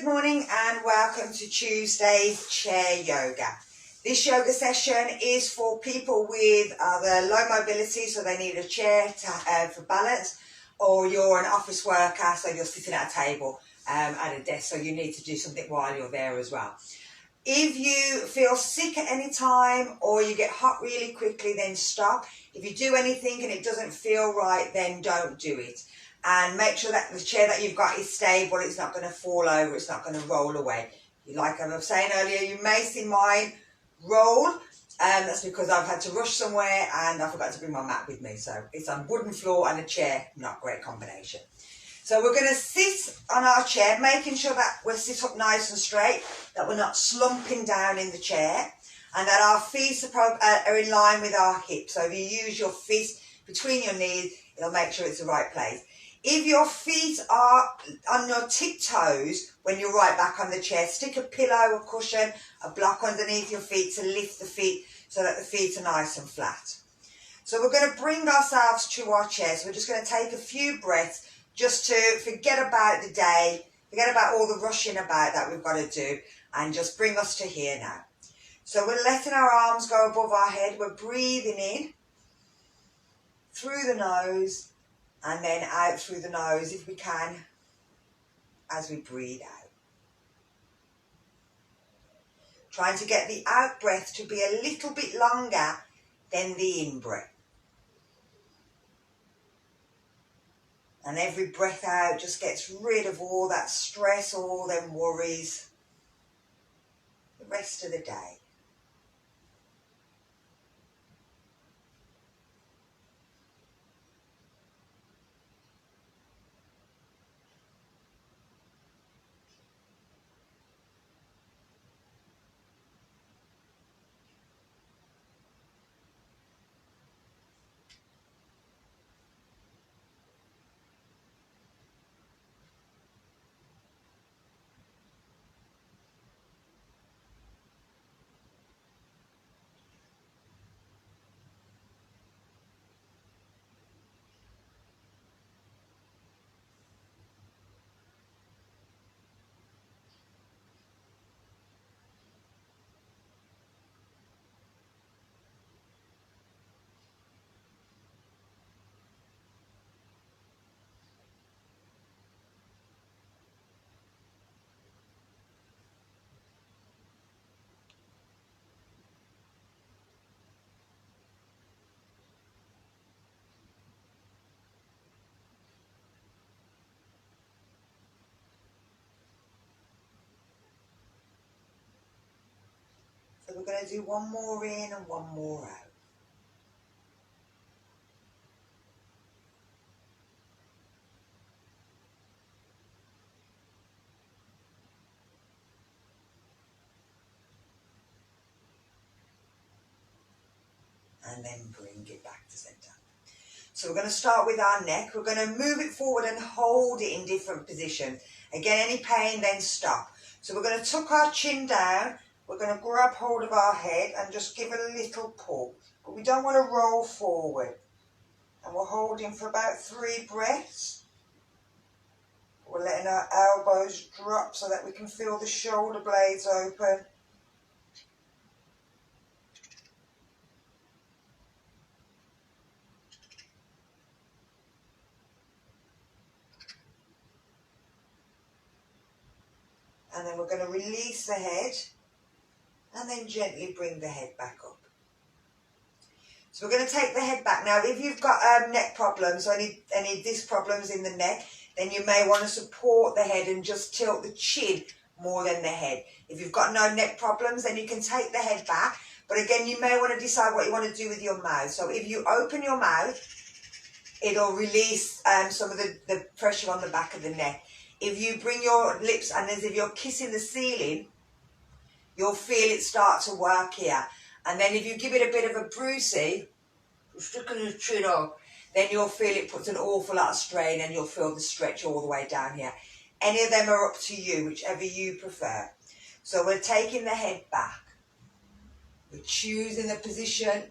morning and welcome to Tuesday's chair yoga. This yoga session is for people with either low mobility, so they need a chair for balance, or you're an office worker, so you're sitting at a table at a desk, so you need to do something while you're there as well. If you feel sick at any time or you get hot really quickly, then stop. If you do anything and it doesn't feel right, then don't do it. And make sure that the chair that you've got is stable, it's not going to fall over, it's not going to roll away. Like I was saying earlier, you may see mine roll, and that's because I've had to rush somewhere and I forgot to bring my mat with me. So it's a wooden floor and a chair, not a great combination. So we're going to sit on our chair, making sure that we're sit up nice and straight, that we're not slumping down in the chair, and that our feet are in line with our hips. So if you use your feet between your knees, it'll make sure it's the right place. If your feet are on your tiptoes when you're right back on the chair, stick a pillow, a cushion, a block underneath your feet to lift the feet so that the feet are nice and flat. So we're going to bring ourselves to our chair. So we're just going to take a few breaths just to forget about the day, forget about all the rushing about that we've got to do, and just bring us to here now. So we're letting our arms go above our head. We're breathing in through the nose and then out through the nose if we can as we breathe out. Trying to get the out breath to be a little bit longer than the in breath. And every breath out just gets rid of all that stress, all them worries, the rest of the day. So we're going to do one more in and one more out. And then bring it back to centre. So we're going to start with our neck. We're going to move it forward and hold it in different positions. Again, any pain, then stop. So we're going to tuck our chin down. We're going to grab hold of our head and just give it a little pull. But we don't want to roll forward. And we're holding for about 3 breaths. We're letting our elbows drop so that we can feel the shoulder blades open. And then we're going to release the head and then gently bring the head back up. So we're going to take the head back. Now, if you've got neck problems or any disc problems in the neck, then you may want to support the head and just tilt the chin more than the head. If you've got no neck problems, then you can take the head back. But again, you may want to decide what you want to do with your mouth. So if you open your mouth, it'll release some of the pressure on the back of the neck. If you bring your lips and as if you're kissing the ceiling, you'll feel it start to work here. And then if you give it a bit of a bruisey, sticking the chin up, then you'll feel it puts an awful lot of strain and you'll feel the stretch all the way down here. Any of them are up to you, whichever you prefer. So we're taking the head back. We're choosing the position.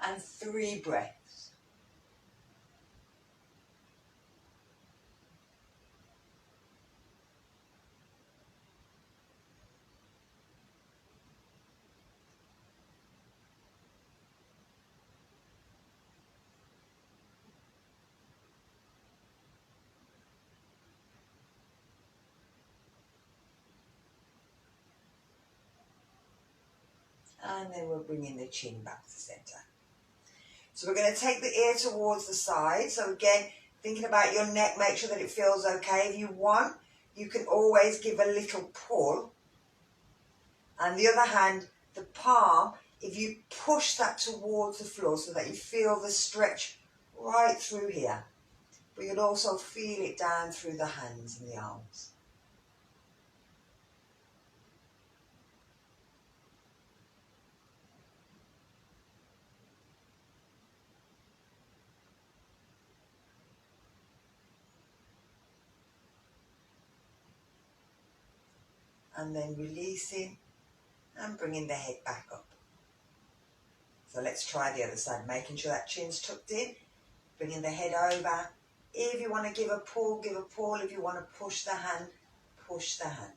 And 3 breaths. And then we're bringing the chin back to centre. So we're going to take the ear towards the side. So again, thinking about your neck, make sure that it feels okay. If you want, you can always give a little pull. And the other hand, the palm, if you push that towards the floor so that you feel the stretch right through here. But you'll also feel it down through the hands and the arms. And then releasing and bringing the head back up. So let's try the other side, making sure that chin's tucked in, bringing the head over. If you want to give a pull, give a pull. If you want to push the hand, push the hand.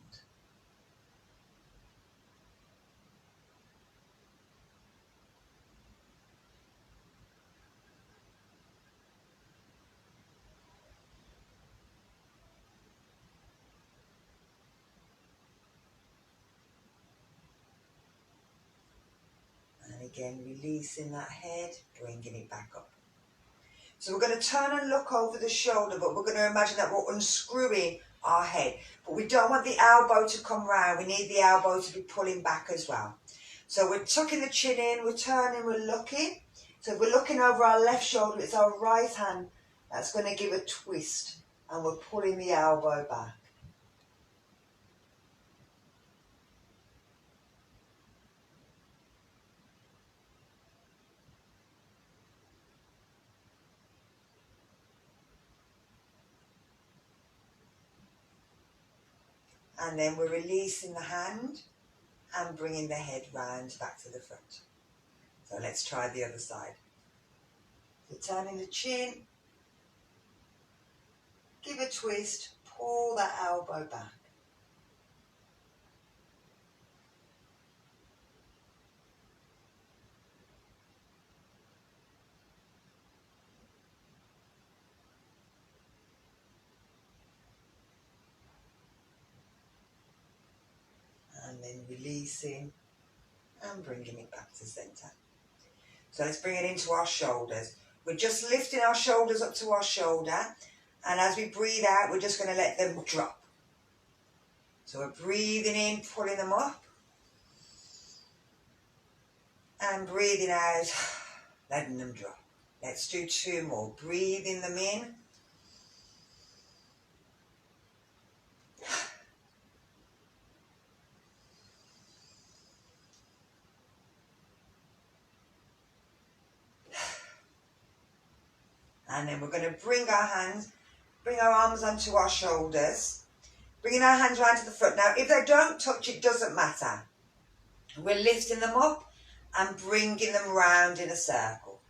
And again, releasing that head, bringing it back up. So we're going to turn and look over the shoulder, but we're going to imagine that we're unscrewing our head. But we don't want the elbow to come round. We need the elbow to be pulling back as well. So we're tucking the chin in, we're turning, we're looking. So if we're looking over our left shoulder, it's our right hand that's going to give a twist. And we're pulling the elbow back. And then we're releasing the hand and bringing the head round back to the front. So let's try the other side. So turning the chin, give a twist, pull that elbow back. And then releasing and bringing it back to centre. So let's bring it into our shoulders. We're just lifting our shoulders up to our shoulder, and as we breathe out, we're just going to let them drop. So we're breathing in, pulling them up, and breathing out, letting them drop. Let's do 2 more. Breathing them in. And then we're going to bring our arms onto our shoulders, bringing our hands round to the front. Now, if they don't touch, it doesn't matter. We're lifting them up and bringing them round in a circle.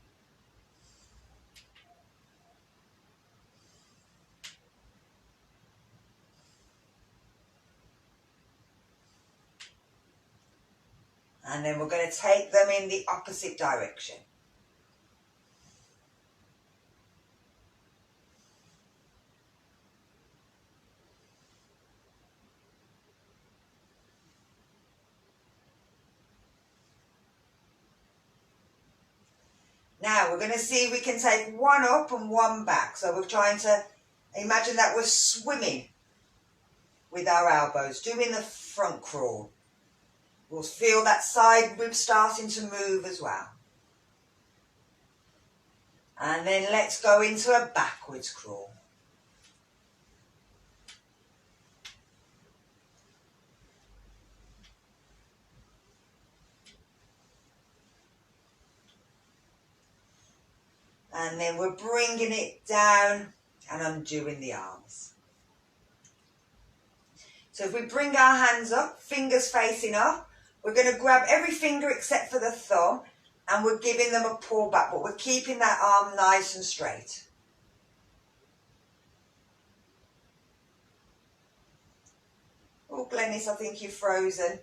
And then we're going to take them in the opposite direction. Now we're going to see if we can take one up and one back. So we're trying to imagine that we're swimming with our elbows, doing the front crawl. We'll feel that side rib starting to move as well. And then let's go into a backwards crawl. And then we're bringing it down and undoing the arms. So if we bring our hands up, fingers facing up, we're going to grab every finger except for the thumb, and we're giving them a pull back, but we're keeping that arm nice and straight. Oh, Glennis, I think you're frozen.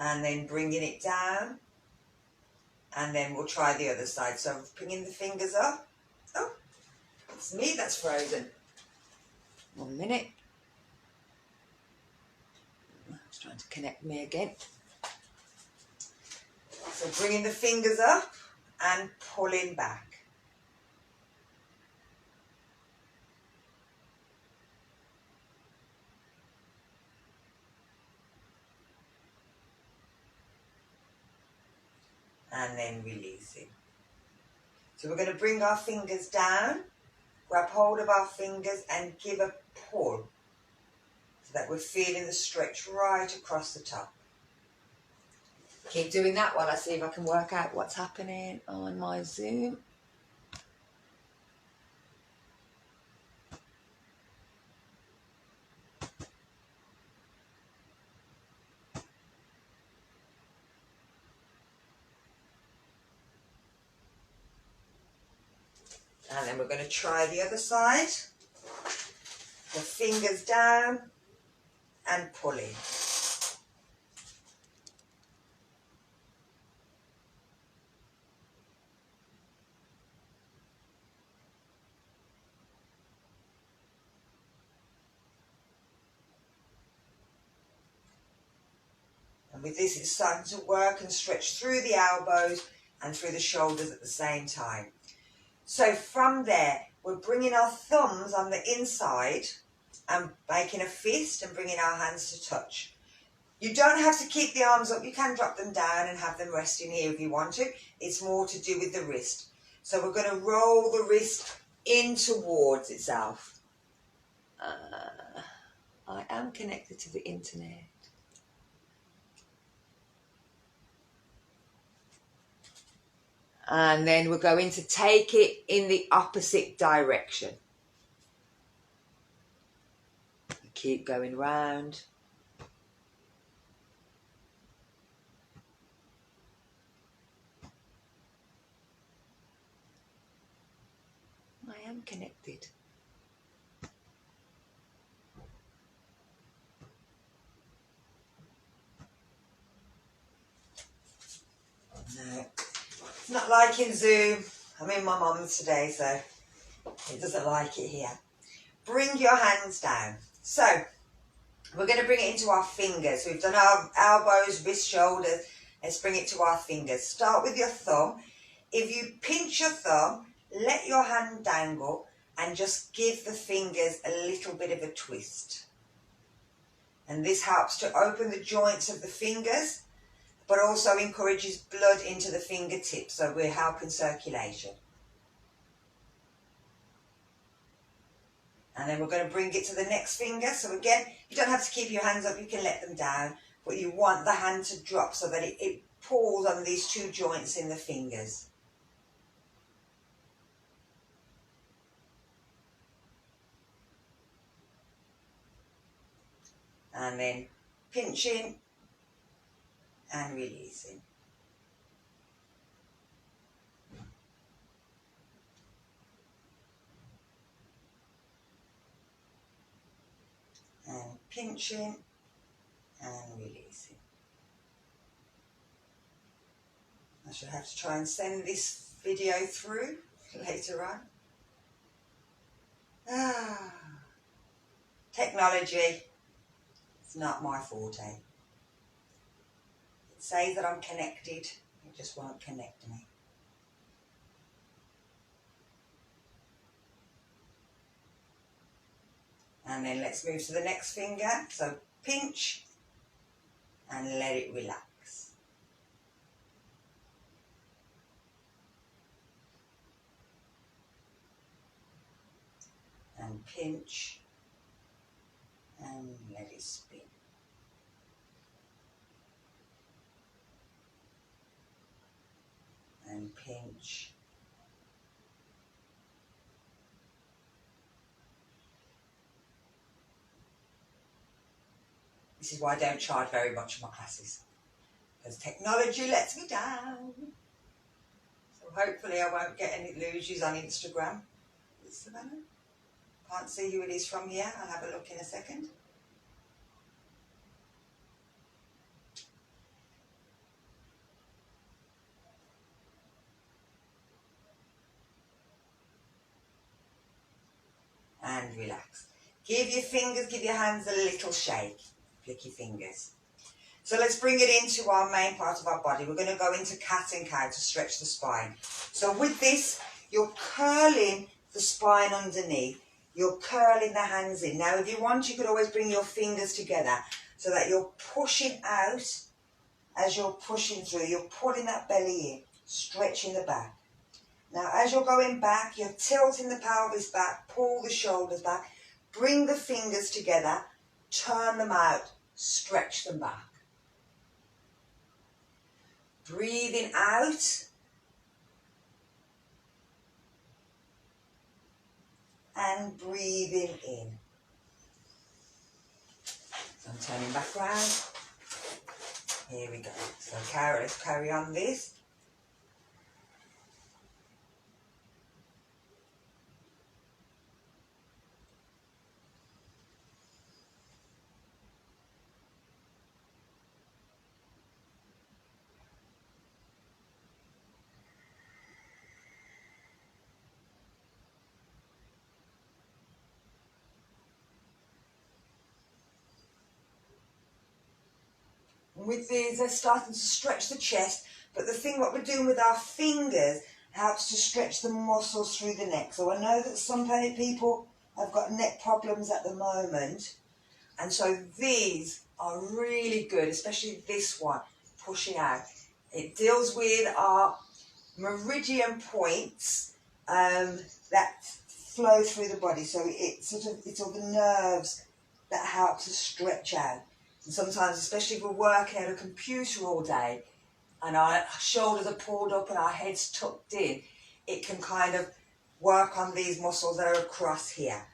And then bringing it down. And then we'll try the other side. So bringing the fingers up. Oh. It's me that's frozen. 1 minute. It's trying to connect me again. So bringing the fingers up and pulling back. And then releasing. So we're going to bring our fingers down, grab hold of our fingers and give a pull so that we're feeling the stretch right across the top. Keep doing that while I see if I can work out what's happening on my Zoom. And then we're going to try the other side. The fingers down and pulling. And with this, it's starting to work and stretch through the elbows and through the shoulders at the same time. So from there, we're bringing our thumbs on the inside and making a fist and bringing our hands to touch. You don't have to keep the arms up. You can drop them down and have them resting here if you want to. It's more to do with the wrist. So we're going to roll the wrist in towards itself. I am connected to the internet. And then we're going to take it in the opposite direction. Keep going round. I am connected. No, it's not like in Zoom. I'm in my mum's today, so it doesn't like it here. Bring your hands down. So we're going to bring it into our fingers. We've done our elbows, wrist, shoulders. Let's bring it to our fingers. Start with your thumb. If you pinch your thumb, let your hand dangle and just give the fingers a little bit of a twist. And this helps to open the joints of the fingers, but also encourages blood into the fingertips, so we're helping circulation. And then we're going to bring it to the next finger. So again, you don't have to keep your hands up, you can let them down, but you want the hand to drop so that it pulls on these two joints in the fingers. And then pinching and releasing. And pinching and releasing. I should have to try and send this video through later on. Technology, it's not my forte. It says that I'm connected, it just won't connect me. And then let's move to the next finger. So pinch and let it relax. And pinch and let it spin. And pinch. This is why I don't charge very much for my classes, because technology lets me down. So hopefully I won't get any losers on Instagram. Savannah? Can't see who it is from here. I'll have a look in a second. and relax. Give your fingers, give your hands a little shake. Flick your fingers. So let's bring it into our main part of our body. We're going to go into cat and cow to stretch the spine. So with this, you're curling the spine underneath. You're curling the hands in. Now, if you want, you could always bring your fingers together so that you're pushing out as you're pushing through. You're pulling that belly in, stretching the back. Now, as you're going back, you're tilting the pelvis back, pull the shoulders back, bring the fingers together, turn them out, stretch them back. Breathing out and breathing in. So I'm turning back round. Here we go. So let's carry on this. With these, they're starting to stretch the chest, but the thing what we're doing with our fingers helps to stretch the muscles through the neck. So I know that some people have got neck problems at the moment, and so these are really good, especially this one, pushing out. It deals with our meridian points that flow through the body, so it's all the nerves that help to stretch out. And sometimes, especially if we're working at a computer all day and our shoulders are pulled up and our head's tucked in, it can kind of work on these muscles that are across here.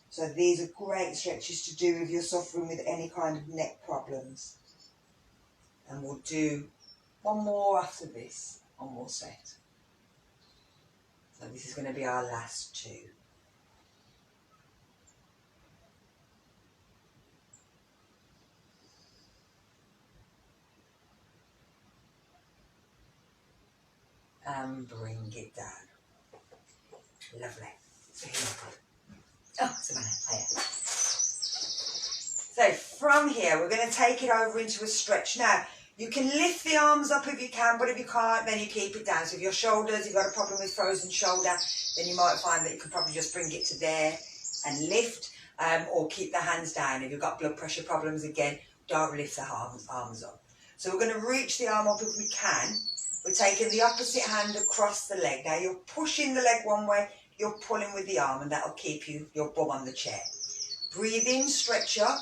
So these are great stretches to do if you're suffering with any kind of neck problems. And we'll do one more after this, one more set. So this is going to be our last two. And bring it down. Lovely. So here we go. Oh, Savannah, hiya. So from here, we're going to take it over into a stretch. Now, you can lift the arms up if you can, but if you can't, then you keep it down. So if your shoulders, you've got a problem with frozen shoulder, then you might find that you can probably just bring it to there and lift, or keep the hands down. If you've got blood pressure problems, again, don't lift the arms up. So we're going to reach the arm up if we can. We're taking the opposite hand across the leg. Now you're pushing the leg one way, you're pulling with the arm, and that'll keep your bum on the chair. Breathe in, stretch up.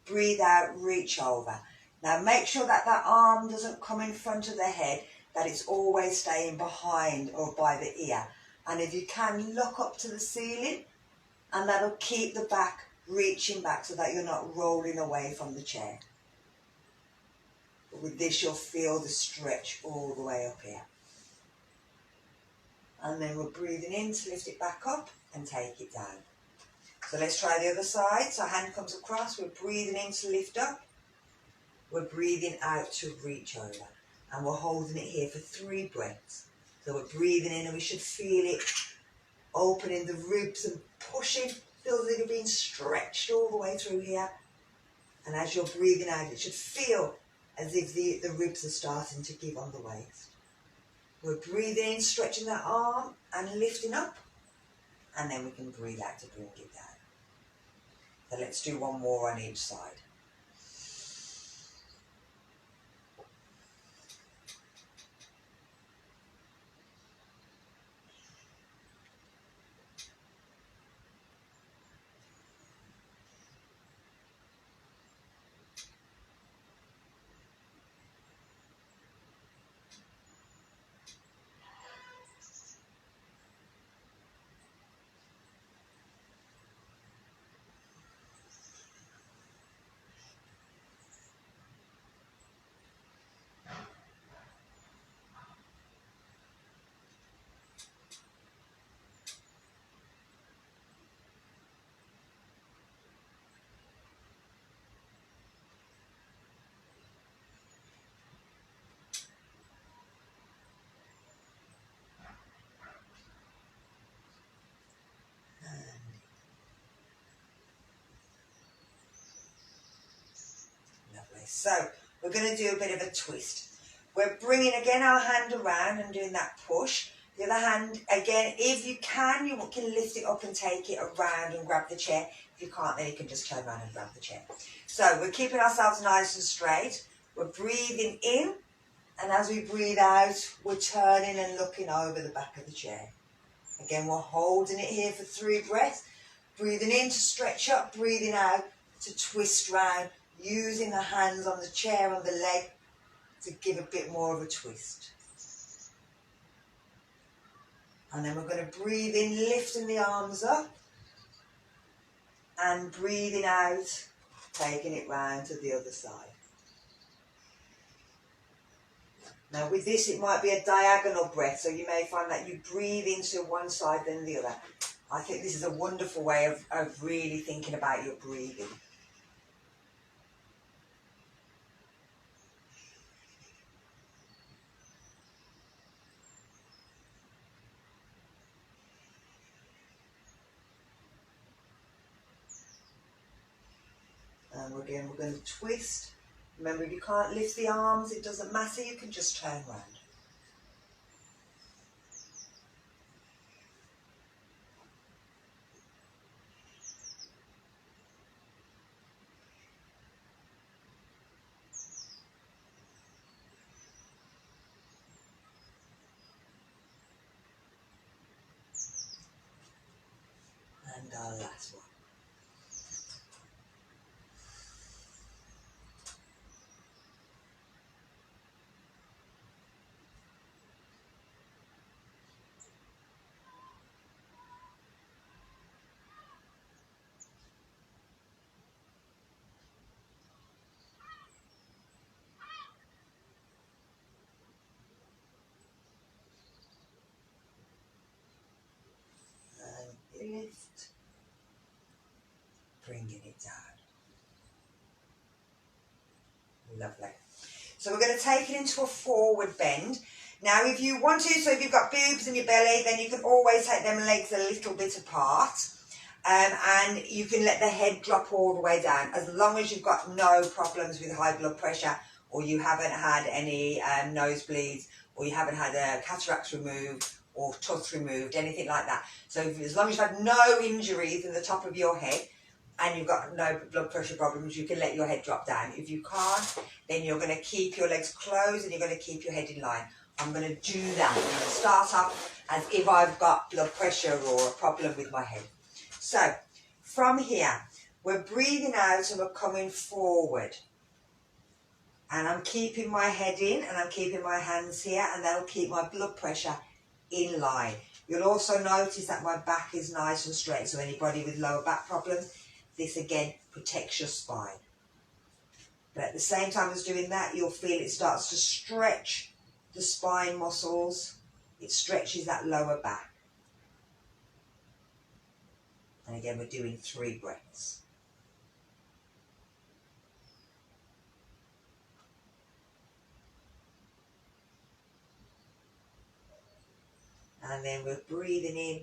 Breathe out, reach over. Now make sure that that arm doesn't come in front of the head, that it's always staying behind or by the ear. And if you can, look up to the ceiling, and that'll keep the back reaching back so that you're not rolling away from the chair. But with this, you'll feel the stretch all the way up here. And then we're breathing in to lift it back up and take it down. So let's try the other side. So hand comes across, we're breathing in to lift up. We're breathing out to reach over. And we're holding it here for 3 breaths. So we're breathing in and we should feel it opening the ribs and pushing. Feel that you're being stretched all the way through here. And as you're breathing out, it should feel as if the ribs are starting to give on the waist. We're breathing in, stretching that arm and lifting up. And then we can breathe out to bring it down. So let's do one more on each side. So we're going to do a bit of a twist. We're bringing again our hand around and doing that push. The other hand, again, if you can lift it up and take it around and grab the chair. If you can't, then you can just turn around and grab the chair. So we're keeping ourselves nice and straight. We're breathing in, and as we breathe out, we're turning and looking over the back of the chair. Again, we're holding it here for 3 breaths. Breathing in to stretch up, breathing out to twist round, using the hands on the chair, on the leg, to give a bit more of a twist. And then we're going to breathe in, lifting the arms up, and breathing out, taking it round to the other side. Now with this, it might be a diagonal breath, so you may find that you breathe into one side then the other. I think this is a wonderful way of really thinking about your breathing. And again, we're going to twist. Remember, if you can't lift the arms, it doesn't matter, you can just turn round. And our last one. And lift. Bringing it down. Lovely. So we're going to take it into a forward bend. Now if you want to, so if you've got boobs in your belly, then you can always take them legs a little bit apart. And you can let the head drop all the way down, as long as you've got no problems with high blood pressure, or you haven't had any nosebleeds, or you haven't had cataracts removed, or tooth removed, anything like that. So as long as you've had no injuries in the top of your head, and you've got no blood pressure problems, you can let your head drop down. If you can't, then you're going to keep your legs closed and you're going to keep your head in line. I'm going to do that. I'm going to start off as if I've got blood pressure or a problem with my head. So, from here, we're breathing out and we're coming forward. And I'm keeping my head in and I'm keeping my hands here, and that'll keep my blood pressure in line. You'll also notice that my back is nice and straight, so anybody with lower back problems, this again protects your spine. But at the same time as doing that, you'll feel it starts to stretch the spine muscles. It stretches that lower back. And again, we're doing 3 breaths. And then we're breathing in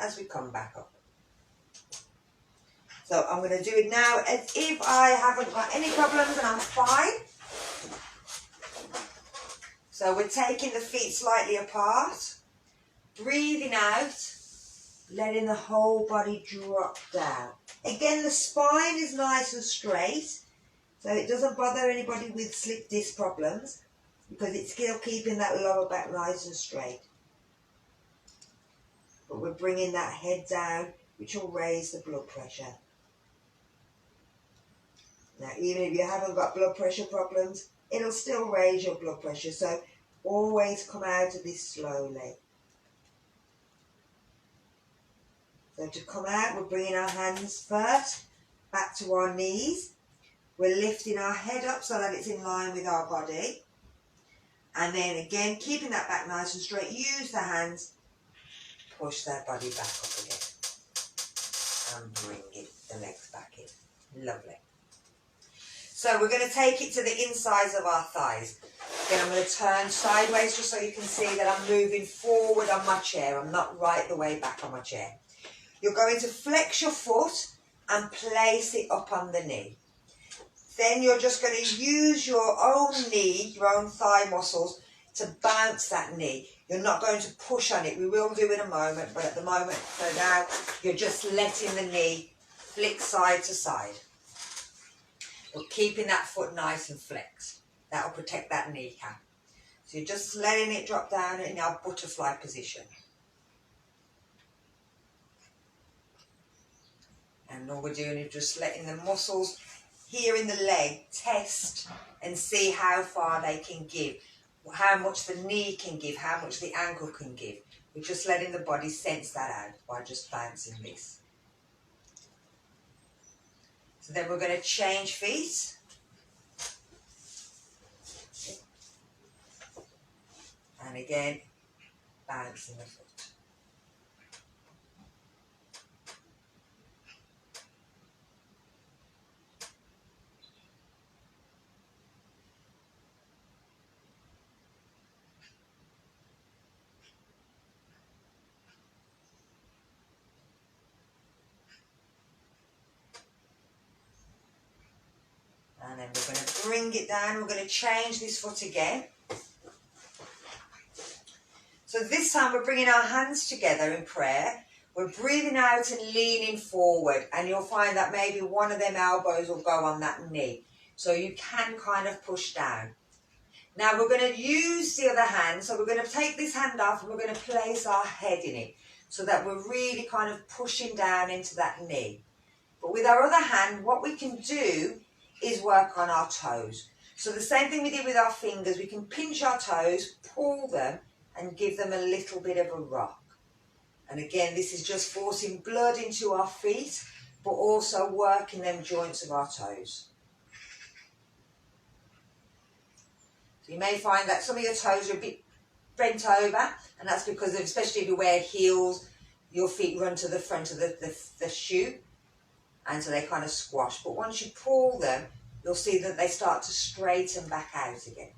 as we come back up. So I'm going to do it now as if I haven't got any problems and I'm fine. So we're taking the feet slightly apart, breathing out, letting the whole body drop down. Again, the spine is nice and straight, so it doesn't bother anybody with slip disc problems, because it's still keeping that lower back nice and straight. But we're bringing that head down, which will raise the blood pressure. Now, even if you haven't got blood pressure problems, it'll still raise your blood pressure. So always come out of this slowly. So to come out, we're bringing our hands first back to our knees. We're lifting our head up so that it's in line with our body. And then again, keeping that back nice and straight, use the hands, push that body back up again. And bring the legs back in. Lovely. So we're going to take it to the insides of our thighs. Again, I'm going to turn sideways just so you can see that I'm moving forward on my chair. I'm not right the way back on my chair. You're going to flex your foot and place it up on the knee. Then you're just going to use your own knee, your own thigh muscles, to bounce that knee. You're not going to push on it. We will do in a moment, but at the moment, for now, you're just letting the knee flick side to side. You're keeping that foot nice and flexed. That'll protect that kneecap. So you're just letting it drop down in our butterfly position. And all we're doing is just letting the muscles here in the leg test and see how far they can give, how much the knee can give, how much the ankle can give. We're just letting the body sense that out by just bouncing this. So then we're going to change feet. And again, bouncing the foot. And then we're going to bring it down. We're going to change this foot again. So this time we're bringing our hands together in prayer. We're breathing out and leaning forward. And you'll find that maybe one of them elbows will go on that knee. So you can kind of push down. Now we're going to use the other hand. So we're going to take this hand off and we're going to place our head in it. So that we're really kind of pushing down into that knee. But with our other hand, what we can do is work on our toes. So the same thing we did with our fingers, we can pinch our toes, pull them, and give them a little bit of a rock. And again, this is just forcing blood into our feet, but also working them joints of our toes. So you may find that some of your toes are a bit bent over, and that's because, especially if you wear heels, your feet run to the front of the shoe, and so they kind of squash. But once you pull them, you'll see that they start to straighten back out again.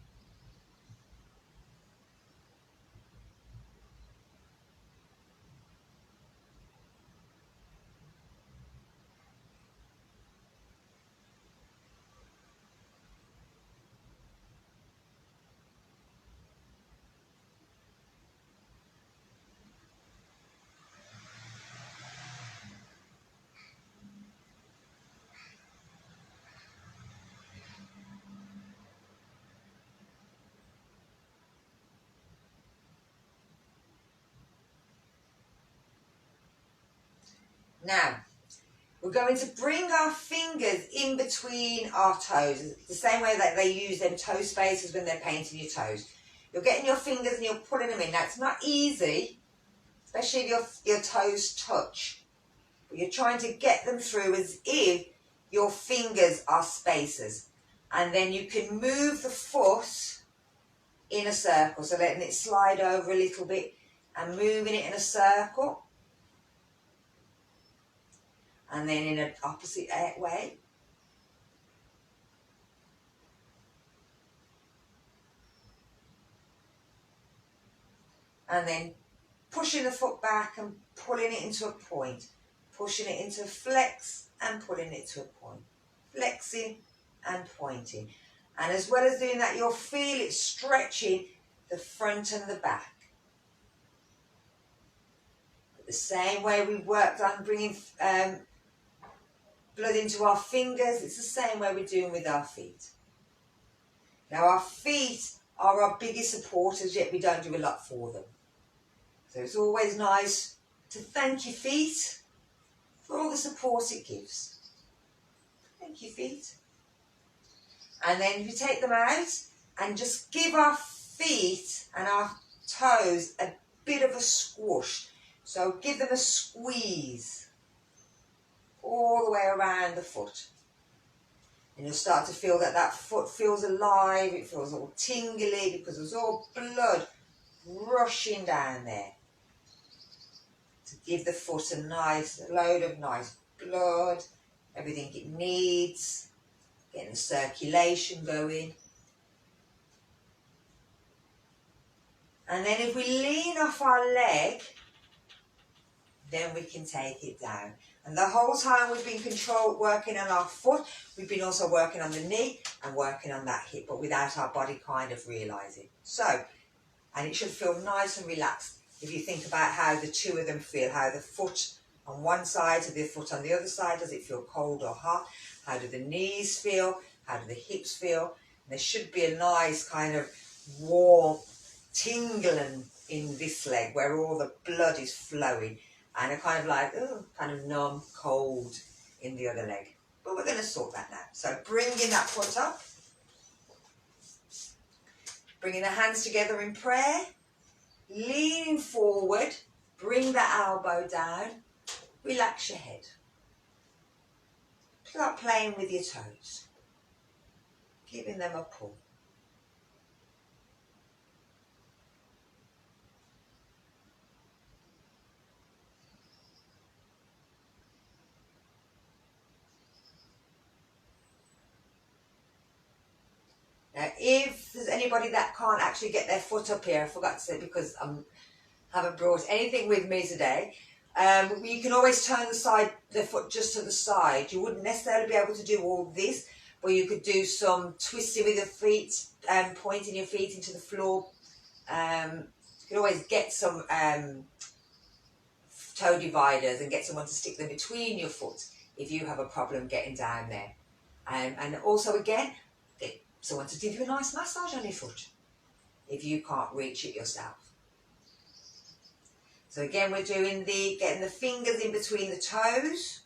Now, we're going to bring our fingers in between our toes, the same way that they use them toe spacers when they're painting your toes. You're getting your fingers and you're pulling them in. Now, it's not easy, especially if your toes touch, but you're trying to get them through as if your fingers are spacers. And then you can move the foot in a circle, so letting it slide over a little bit and moving it in a circle. And then in an opposite way. And then pushing the foot back and pulling it into a point. Pushing it into flex and pulling it to a point. Flexing and pointing. And as well as doing that, you'll feel it stretching the front and the back. The same way we worked on bringing blood into our fingers, it's the same way we're doing with our feet. Now our feet are our biggest supporters, yet we don't do a lot for them. So it's always nice to thank your feet for all the support it gives. Thank you, feet. And then you take them out and just give our feet and our toes a bit of a squish. So give them a squeeze all the way around the foot. And you'll start to feel that that foot feels alive, it feels all tingly because there's all blood rushing down there. To give the foot a nice load of nice blood, everything it needs, getting the circulation going. And then if we lean off our leg, then we can take it down. And the whole time we've been working on our foot, we've been also working on the knee and working on that hip, but without our body kind of realising. So, and it should feel nice and relaxed. If you think about how the two of them feel, how the foot on one side to the foot on the other side, does it feel cold or hot? How do the knees feel? How do the hips feel? And there should be a nice kind of warm tingling in this leg where all the blood is flowing, and a kind of like, kind of numb, cold in the other leg. But we're going to sort that now. So bringing that foot up, bringing the hands together in prayer, leaning forward, bring the elbow down, relax your head. Start playing with your toes, giving them a pull. Now, if there's anybody that can't actually get their foot up here, I forgot to say because I haven't brought anything with me today, you can always turn the foot just to the side. You wouldn't necessarily be able to do all this, but you could do some twisting with your feet, pointing your feet into the floor. You can always get some toe dividers and get someone to stick them between your foot if you have a problem getting down there. And also, again, get someone to give you a nice massage on your foot if you can't reach it yourself. So again, we're doing getting the fingers in between the toes.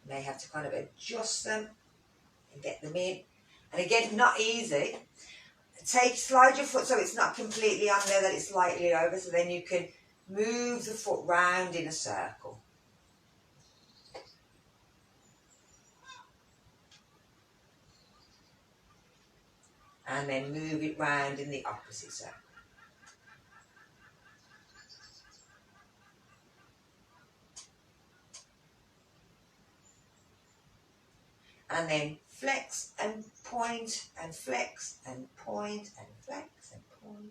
You may have to kind of adjust them and get them in. And again, not easy. Slide your foot so it's not completely on there, that it's slightly over, so then you can move the foot round in a circle. And then move it round in the opposite circle. And then flex and point and flex and point and flex and point.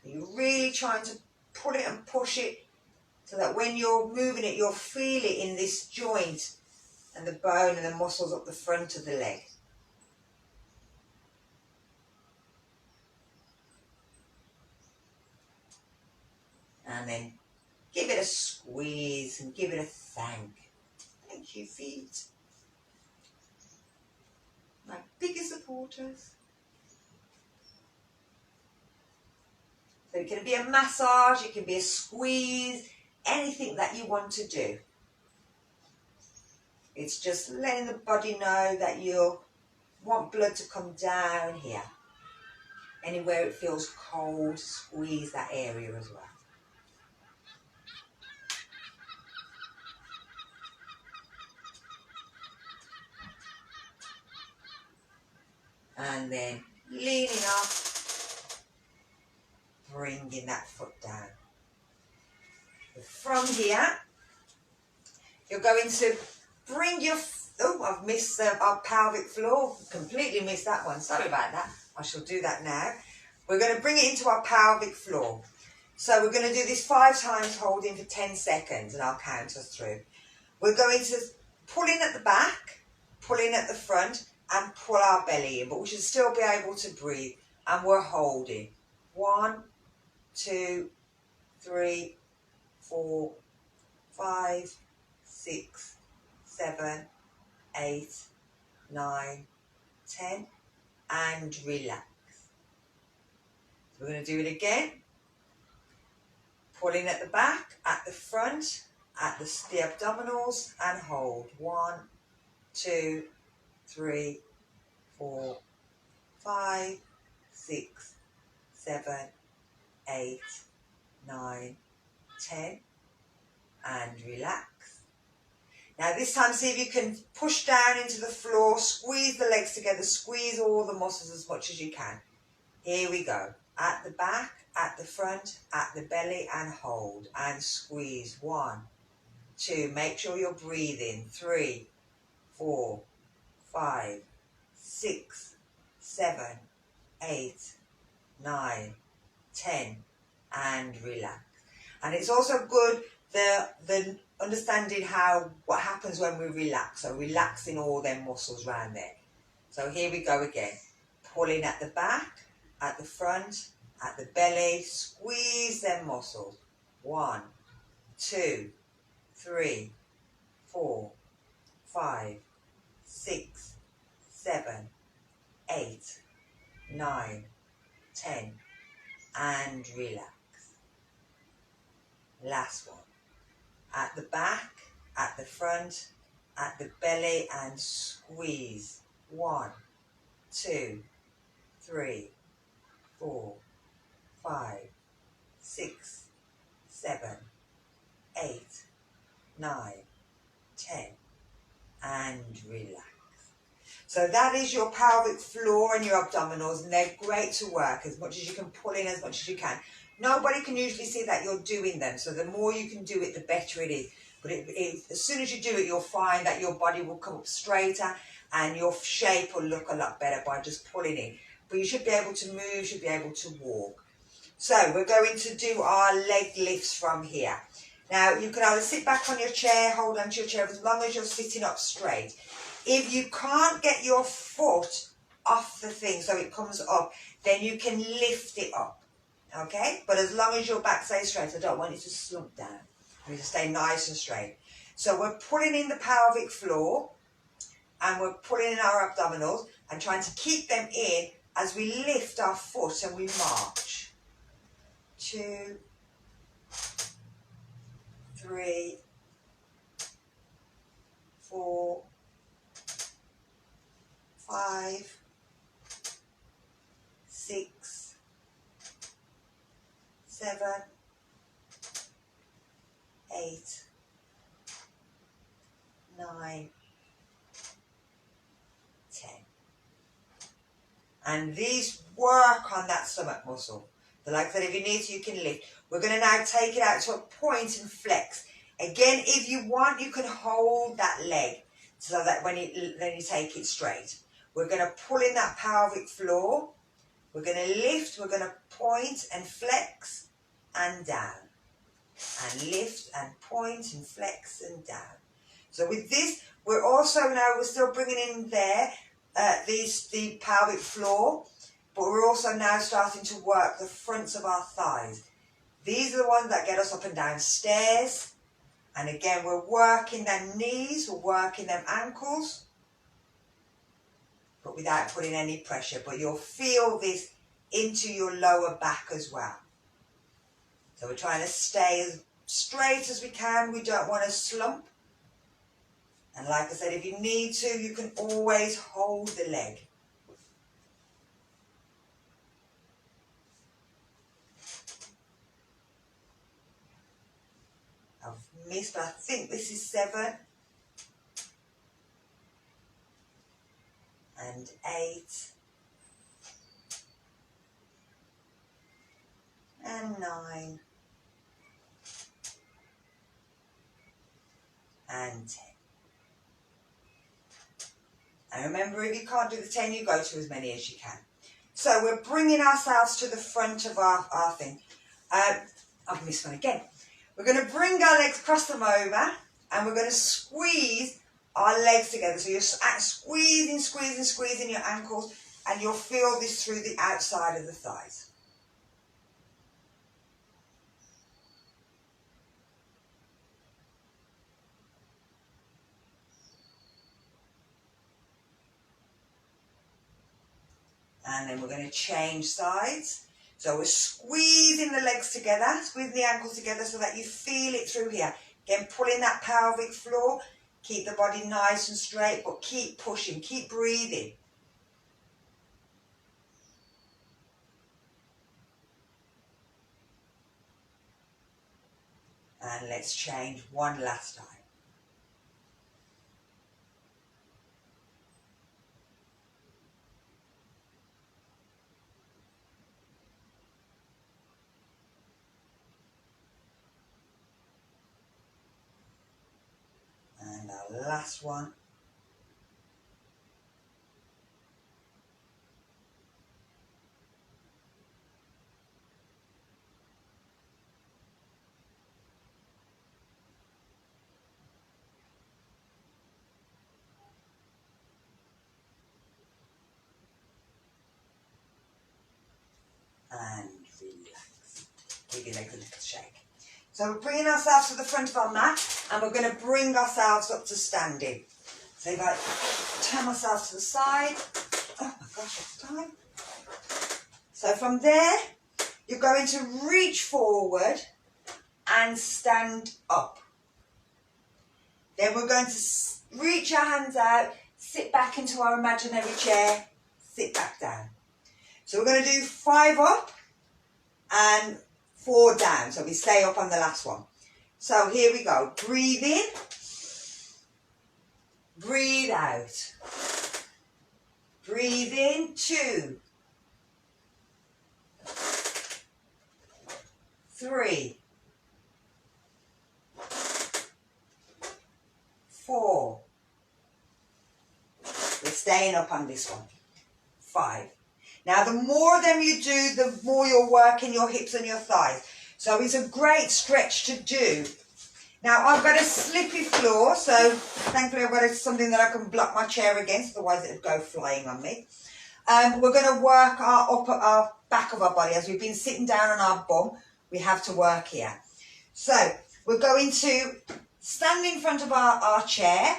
So you're really trying to pull it and push it so that when you're moving it, you'll feel it in this joint and the bone and the muscles up the front of the leg. And then give it a squeeze and give it a thank. Thank you, feet. My biggest supporters. So it can be a massage, it can be a squeeze, anything that you want to do. It's just letting the body know that you want blood to come down here. Anywhere it feels cold, squeeze that area as well. And then leaning up, bringing that foot down. From here, you're going to bring your, I've missed our pelvic floor, completely missed that one, sorry about that. I shall do that now. We're going to bring it into our pelvic floor. So we're going to do this 5 times, holding for 10 seconds, and I'll count us through. We're going to pull in at the back, pull in at the front, and pull our belly in, but we should still be able to breathe. And we're holding. 1, 2, 3, 4, 5, 6, 7, 8, 9, 10, and relax. We're going to do it again. Pull in at the back, at the front, at the abdominals, and hold. 1, 2, 3, 4, 5, 6, 7, 8, 9, 10, and relax. Now this time, see if you can push down into the floor, squeeze the legs together, squeeze all the muscles as much as you can. Here we go. At the back, at the front, at the belly, and hold, and squeeze. 1, 2, make sure you're breathing. 3, 4, 5, 6, 7, 8, 9, 10, and relax. And it's also good the understanding what happens when we relax. So relaxing all them muscles around there. So here we go again. Pulling at the back, at the front, at the belly. Squeeze them muscles. 1, 2, 3, 4, 5, 6, 7, 8, 9, 10. And relax. Last one. At the back, at the front, at the belly, and squeeze. 1, 2, 3, 4, 5, 6, 7, 8, 9, 10. And relax. So that is your pelvic floor and your abdominals, and they're great to work as much as you can, pull in as much as you can. Nobody can usually see that you're doing them, so the more you can do it, the better it is. But as soon as you do it, you'll find that your body will come up straighter and your shape will look a lot better by just pulling in. But you should be able to move, you should be able to walk. So we're going to do our leg lifts from here. Now, you can either sit back on your chair, hold onto your chair as long as you're sitting up straight. If you can't get your foot off the thing so it comes up, then you can lift it up, okay? But as long as your back stays straight, I don't want you to slump down. You need to stay nice and straight. So we're pulling in the pelvic floor and we're pulling in our abdominals and trying to keep them in as we lift our foot and we march. 2, 3, 4, 5, 6, 7, 8, 9, 10. And these work on that stomach muscle. So like I said, if you need to, you can lift. We're going to now take it out to a point and flex. Again, if you want, you can hold that leg so that when you take it straight. We're going to pull in that pelvic floor. We're going to lift. We're going to point and flex and down. And lift and point and flex and down. So with this, we're still bringing in there the pelvic floor, but we're also now starting to work the fronts of our thighs. These are the ones that get us up and down stairs. And again, we're working them knees, we're working them ankles, but without putting any pressure. But you'll feel this into your lower back as well. So we're trying to stay as straight as we can. We don't want to slump. And like I said, if you need to, you can always hold the leg. I've missed, but I think this is 7. And 8. And 9. And 10. And remember, if you can't do the 10, you go to as many as you can. So we're bringing ourselves to the front of our thing. I've missed one again. We're going to bring our legs, cross them over, and we're going to squeeze our legs together. So you're squeezing your ankles, and you'll feel this through the outside of the thighs. And then we're going to change sides. So we're squeezing the legs together, squeezing the ankles together so that you feel it through here. Again, pulling that pelvic floor. Keep the body nice and straight, but keep pushing, keep breathing. And let's change one last time. And our last one. your legs a little shake. So we're bringing ourselves to the front of our mat and we're going to bring ourselves up to standing. So if I turn myself to the side, oh my gosh, it's time. So from there, you're going to reach forward and stand up. Then we're going to reach our hands out, sit back into our imaginary chair, sit back down. So we're going to do 5 up and 4 down. So we stay up on the last one. So here we go. Breathe in. Breathe out. Breathe in. 2. 3. 4. We're staying up on this one. 5. Now, the more of them you do, the more you're working your hips and your thighs. So it's a great stretch to do. Now, I've got a slippy floor, so thankfully I've got something that I can block my chair against, otherwise it would go flying on me. We're going to work our back of our body. As we've been sitting down on our bum, we have to work here. So we're going to stand in front of our chair.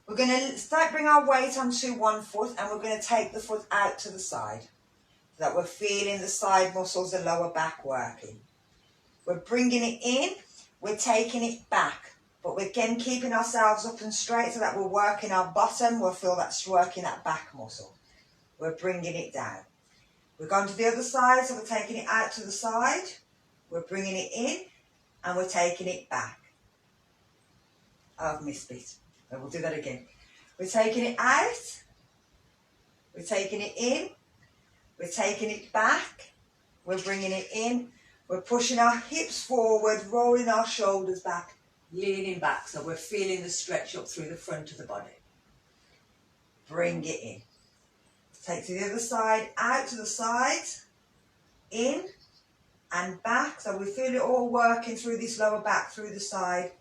We're going to bring our weight onto one foot and we're going to take the foot out to the side so that we're feeling the side muscles, the lower back working. We're bringing it in, we're taking it back, but we're again keeping ourselves up and straight so that we're working our bottom. We'll feel that's working that back muscle. We're bringing it down. We're going to the other side, so we're taking it out to the side. We're bringing it in and we're taking it back. Oh, I've missed it. We'll do that again. We're taking it out. We're taking it in. We're taking it back. We're bringing it in. We're pushing our hips forward, rolling our shoulders back, leaning back. So we're feeling the stretch up through the front of the body. Bring it in. Take to the other side, out to the side, in and back. So we feel it all working through this lower back, through the side.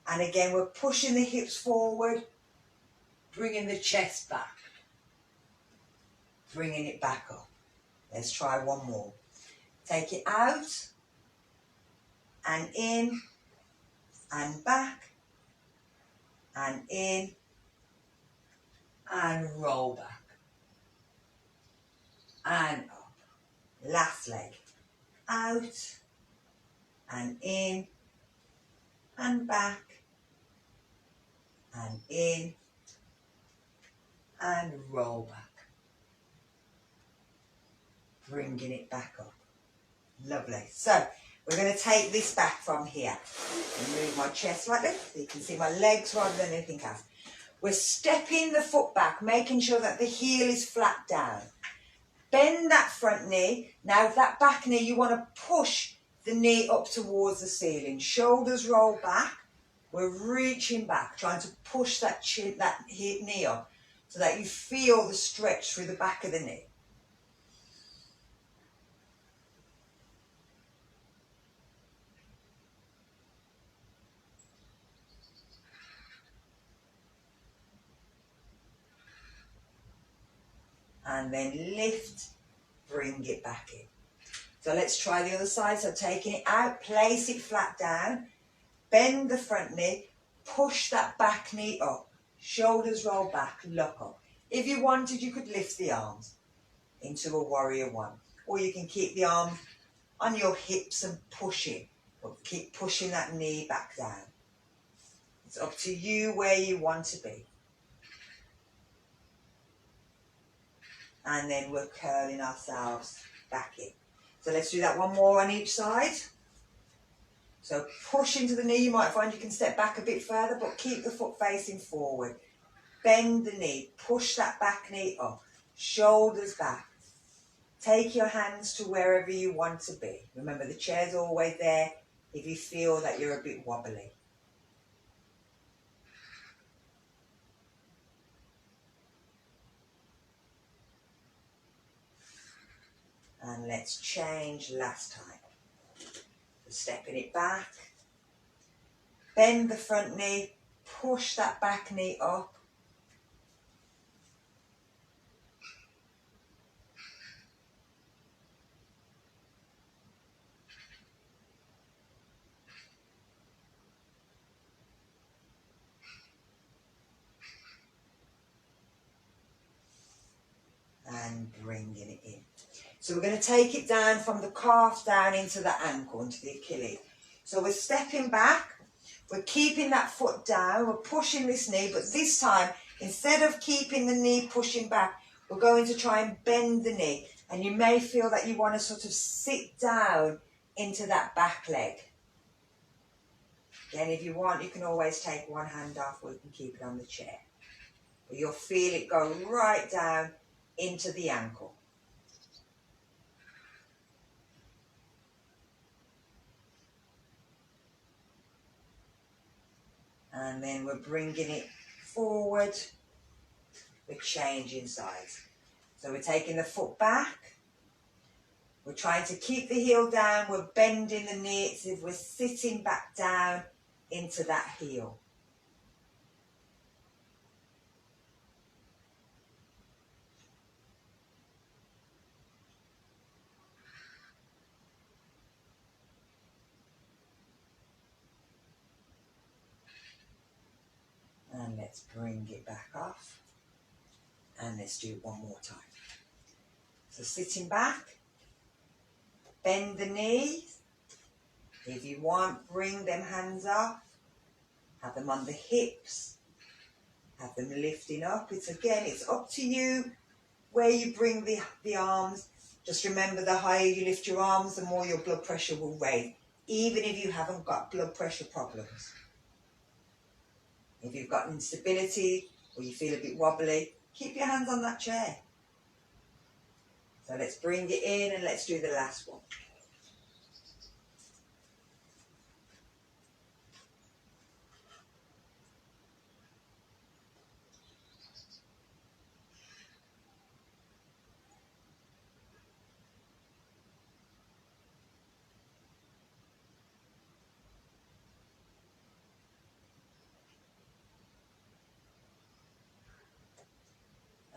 And again, we're pushing the hips forward, bringing the chest back, bringing it back up. Let's try one more. Take it out and in and back and in and roll back and up. Last leg. Out and in and back and in and roll back. Bringing it back up. Lovely. So we're going to take this back from here. Move my chest slightly so you can see my legs rather than anything else. We're stepping the foot back, making sure that the heel is flat down. Bend that front knee. Now that back knee, you want to push the knee up towards the ceiling. Shoulders roll back. We're reaching back, trying to push that knee up so that you feel the stretch through the back of the knee. And then lift, bring it back in. So let's try the other side. So taking it out, place it flat down, bend the front knee, push that back knee up, shoulders roll back, look up. If you wanted, you could lift the arms into a warrior one, or you can keep the arm on your hips and push it, but keep pushing that knee back down. It's up to you where you want to be. And then we're curling ourselves back in. So let's do that one more on each side. So push into the knee. You might find you can step back a bit further, but keep the foot facing forward. Bend the knee. Push that back knee up. Shoulders back. Take your hands to wherever you want to be. Remember, the chair's always there if you feel that you're a bit wobbly. And let's change last time. So stepping it back. Bend the front knee. Push that back knee up. So we're going to take it down from the calf down into the ankle, into the Achilles. So we're stepping back, we're keeping that foot down, we're pushing this knee, but this time, instead of keeping the knee pushing back, we're going to try and bend the knee. And you may feel that you want to sort of sit down into that back leg. Again, if you want, you can always take one hand off or you can keep it on the chair. But you'll feel it go right down into the ankle. And then we're bringing it forward. We're changing sides. So we're taking the foot back. We're trying to keep the heel down. We're bending the knee. It's as if we're sitting back down into that heel. And let's bring it back off. And let's do it one more time. So sitting back, bend the knees. If you want, bring them hands up. Have them on the hips. Have them lifting up. It's up to you where you bring the arms. Just remember, the higher you lift your arms, the more your blood pressure will raise, even if you haven't got blood pressure problems. If you've got instability or you feel a bit wobbly, keep your hands on that chair. So let's bring it in and let's do the last one.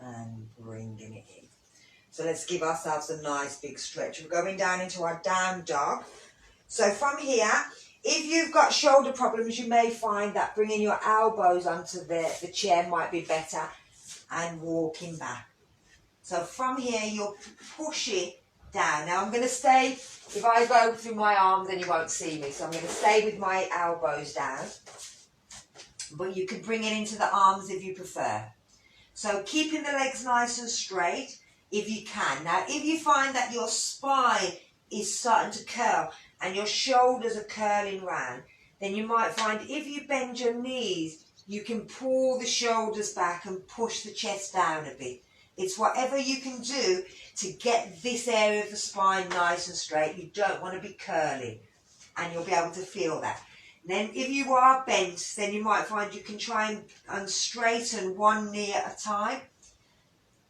And bringing it in. So let's give ourselves a nice big stretch. We're going down into our down dog. So from here, if you've got shoulder problems, you may find that bringing your elbows onto the chair might be better, and walking back. So from here, you'll push it down. Now I'm going to stay, if I go through my arms, then you won't see me. So I'm going to stay with my elbows down. But you can bring it into the arms if you prefer. So keeping the legs nice and straight if you can. Now, if you find that your spine is starting to curl and your shoulders are curling round, then you might find if you bend your knees, you can pull the shoulders back and push the chest down a bit. It's whatever you can do to get this area of the spine nice and straight. You don't want to be curling, and you'll be able to feel that. Then if you are bent, then you might find you can try and straighten one knee at a time,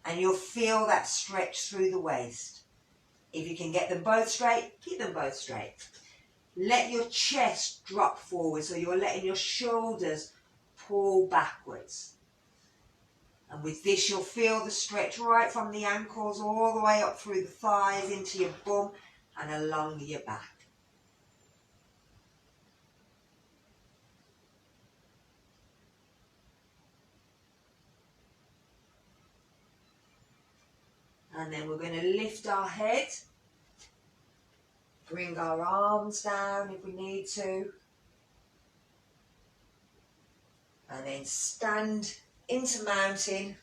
and you'll feel that stretch through the waist. If you can get them both straight, keep them both straight. Let your chest drop forward, so you're letting your shoulders pull backwards. And with this, you'll feel the stretch right from the ankles all the way up through the thighs, into your bum and along your back. And then we're going to lift our head, bring our arms down if we need to, and then stand into mountain.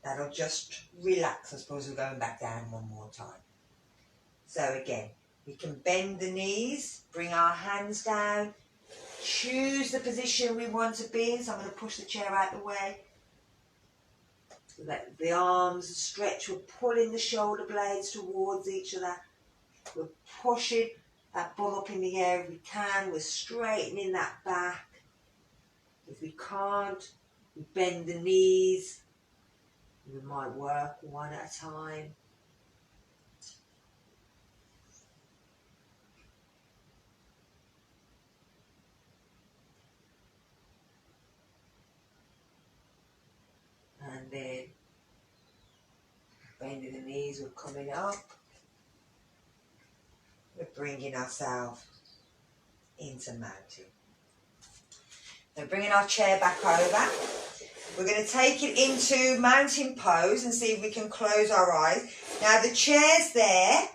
That'll just relax. I suppose we're going back down one more time. So again, we can bend the knees, bring our hands down, choose the position we want to be in. So I'm going to push the chair out the way. Let the arms stretch. We're pulling the shoulder blades towards each other. We're pushing that bum up in the air if we can. We're straightening that back. If we can't, we bend the knees. We might work one at a time. And then bending the knees, we're coming up. We're bringing ourselves into mountain. Now bringing our chair back over. We're going to take it into mountain pose and see if we can close our eyes. Now the chair's there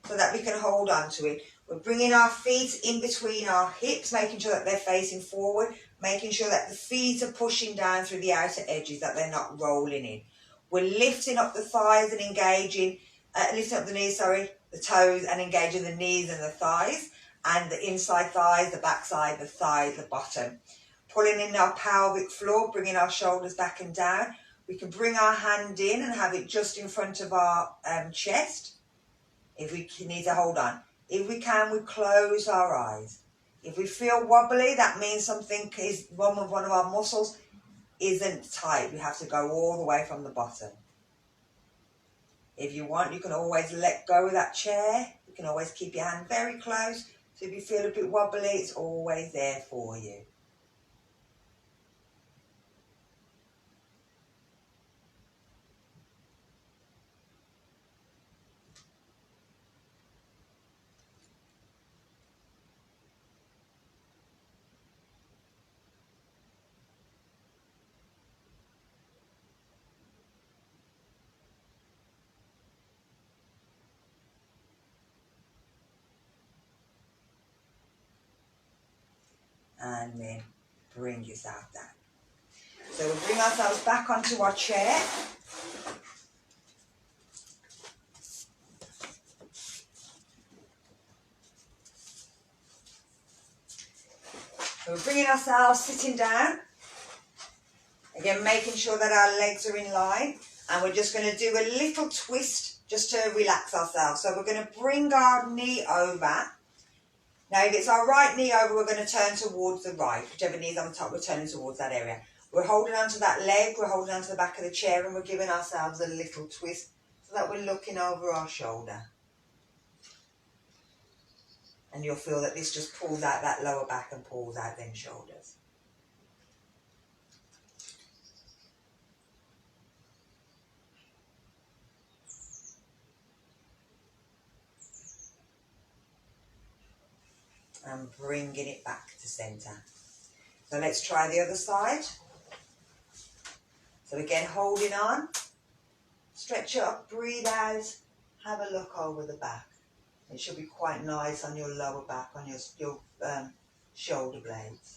so that we can hold on to it. We're bringing our feet in between our hips, making sure that they're facing forward, making sure that the feet are pushing down through the outer edges, that they're not rolling in. We're lifting up the thighs and engaging, lifting up the knees, sorry, the toes, and engaging the knees and the thighs, and the inside thighs, the back side, the thighs, the bottom. Pulling in our pelvic floor, bringing our shoulders back and down. We can bring our hand in and have it just in front of our chest. If we need to hold on. If we can, we close our eyes. If we feel wobbly, that means something is one of our muscles isn't tight. We have to go all the way from the bottom. If you want, you can always let go of that chair. You can always keep your hand very close. So if you feel a bit wobbly, it's always there for you. And then bring yourself down. So we'll bring ourselves back onto our chair. So we're bringing ourselves sitting down. Again, making sure that our legs are in line. And we're just going to do a little twist just to relax ourselves. So we're going to bring our knee over. Now, if it's our right knee over, we're going to turn towards the right. Whichever knee is on top, we're turning towards that area. We're holding onto that leg, we're holding onto the back of the chair, and we're giving ourselves a little twist so that we're looking over our shoulder. And you'll feel that this just pulls out that lower back and pulls out them shoulders. And bringing it back to centre. So let's try the other side. So again, holding on, stretch up, breathe out, have a look over the back. It should be quite nice on your lower back, on your shoulder blades.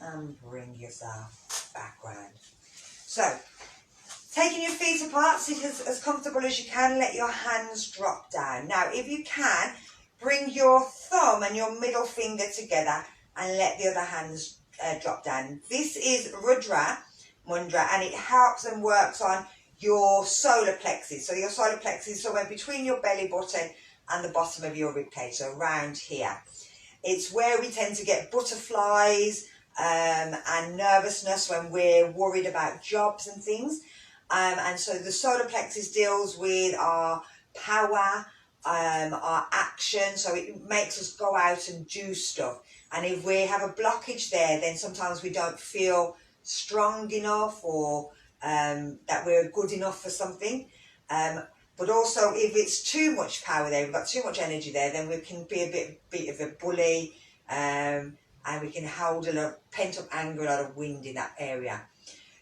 And bring yourself back round. So, taking your feet apart, sit as comfortable as you can, let your hands drop down. Now, if you can, bring your thumb and your middle finger together and let the other hands drop down. This is Rudra Mudra, and it helps and works on your solar plexus. So your solar plexus is somewhere between your belly button and the bottom of your ribcage, so around here. It's where we tend to get butterflies, and nervousness when we're worried about jobs and things. And so the solar plexus deals with our power, our action, so it makes us go out and do stuff. And if we have a blockage there, then sometimes we don't feel strong enough or that we're good enough for something. But also if it's too much power there, we've got too much energy there, then we can be a bit of a bully, and we can hold a lot of pent-up anger, a lot of wind in that area.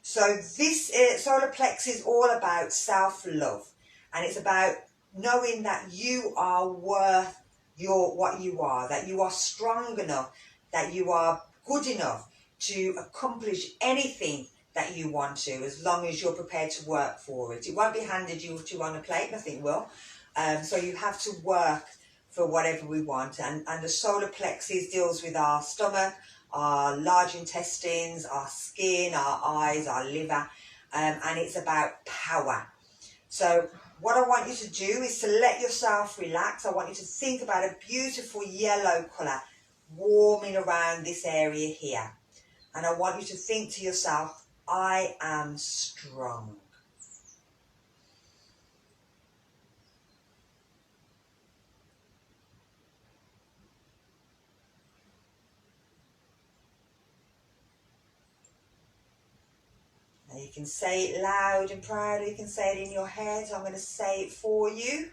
So this solar plexus is all about self-love, and it's about knowing that you are worth what you are, that you are strong enough, that you are good enough to accomplish anything that you want to, as long as you're prepared to work for it. It won't be handed you to on a plate, nothing will. So you have to work for whatever we want. And the solar plexus deals with our stomach, our large intestines, our skin, our eyes, our liver, and it's about power. So what I want you to do is to let yourself relax. I want you to think about a beautiful yellow colour warming around this area here. And I want you to think to yourself, I am strong. You can say it loud and proud, or you can say it in your head. I'm going to say it for you.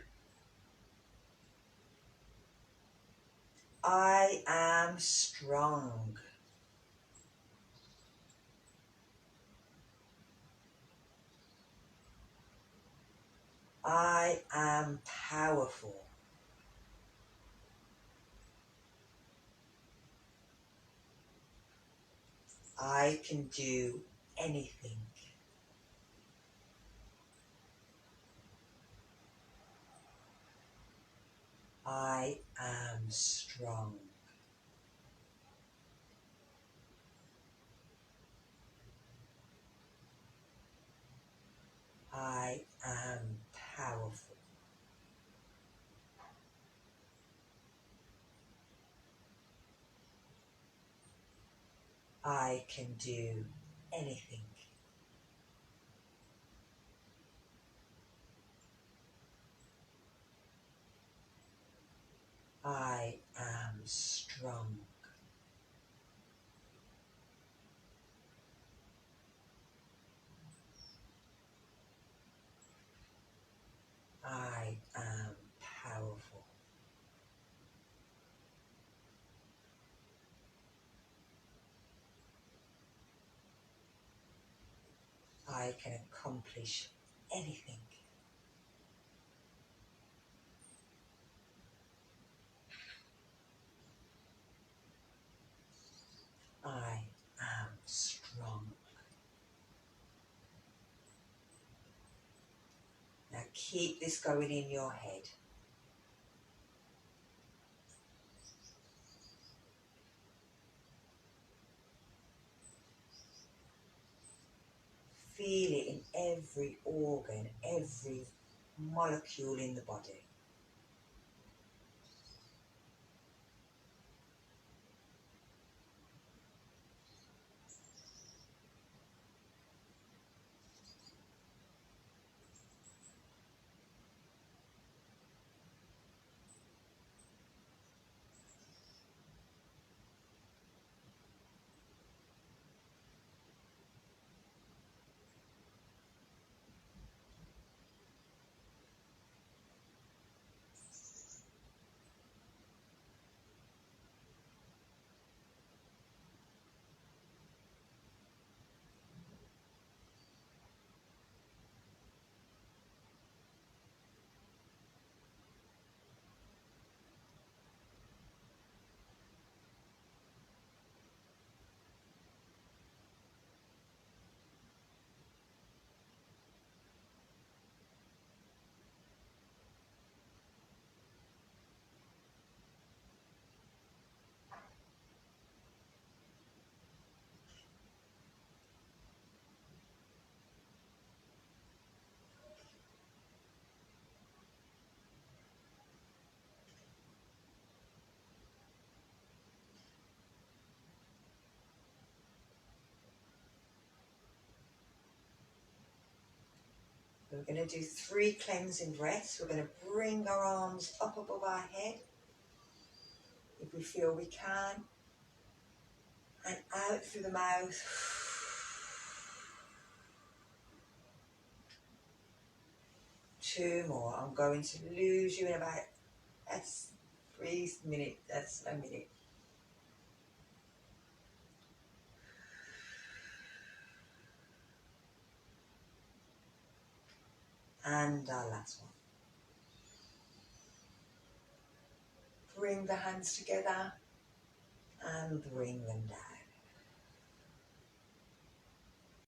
I am strong. I am powerful. I can do anything. I am strong. I am powerful. I can do anything. I am strong. I am powerful. I can accomplish anything. I am strong. Now keep this going in your head. Feel it in every organ, every molecule in the body. We're going to do 3 cleansing breaths. We're going to bring our arms up above our head, if we feel we can, and out through the mouth. 2 more. I'm going to lose you in about 3 minutes. That's a minute. And our last one. Bring the hands together and bring them down.